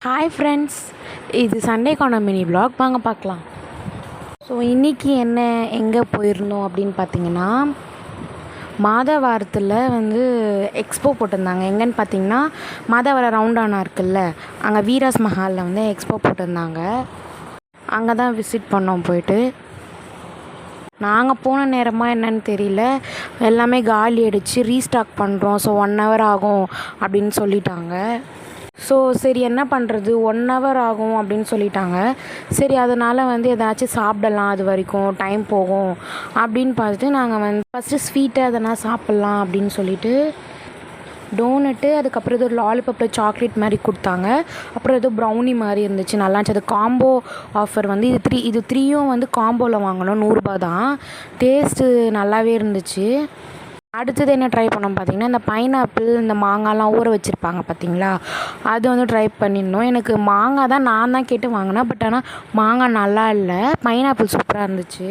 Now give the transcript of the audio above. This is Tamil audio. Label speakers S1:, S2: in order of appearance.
S1: ஹாய் ஃப்ரெண்ட்ஸ், இது சண்டேக்கான மினி vlog வாங்க பார்க்கலாம். ஸோ இன்றைக்கி எங்கே போயிருந்தோம் அப்படின்னு பார்த்தீங்கன்னா, மாதவாரத்தில் எக்ஸ்போ போட்டிருந்தாங்க. எங்கேன்னு பார்த்தீங்கன்னா, மாதவரம் ரவுண்டானா இருக்குல்ல, அங்கே வீராஸ் மஹாலில் எக்ஸ்போ போட்டிருந்தாங்க. அங்கே தான் விசிட் பண்ணோம். போயிட்டு நாங்கள் போன நேரமாக என்னன்னு தெரியல, எல்லாமே காலி அடித்து ரீஸ்டாக் பண்ணுறோம், ஸோ 1 hour ஆகும் அப்படின்னு சொல்லிட்டாங்க. ஸோ சரி என்ன பண்ணுறது, 1 hour ஆகும் அப்படின்னு சொல்லிட்டாங்க. சரி அதனால் ஏதாச்சும் சாப்பிடலாம், அது வரைக்கும் டைம் போகும் அப்படின்னு பார்த்துட்டு நாங்கள் ஃபஸ்ட்டு ஸ்வீட்டை அதெல்லாம் சாப்பிட்லாம் அப்படின்னு சொல்லிட்டு டோனட்டு, அதுக்கப்புறம் ஏதோ லாலிபப்பில் சாக்லேட் மாதிரி கொடுத்தாங்க. அப்புறம் ஏதோ ப்ரௌனி மாதிரி இருந்துச்சு, நல்லா இருந்துச்சு. அது காம்போ ஆஃபர் இது த்ரீயும் காம்போவில் வாங்கணும், 100 ரூபா தான். டேஸ்ட்டு நல்லாவே இருந்துச்சு. அடுத்தது என்ன ட்ரை பண்ணோம் பார்த்தீங்கன்னா, இந்த பைனாப்பிள், இந்த மாங்காய்லாம் ஊற வச்சுருப்பாங்க பார்த்தீங்களா, அது ட்ரை பண்ணியிருந்தோம். எனக்கு மாங்காய் தான் நான் தான் கேட்டு வாங்கினேன். பட் ஆனால் மாங்காய் நல்லா இல்லை, பைனாப்பிள் சூப்பராக இருந்துச்சு.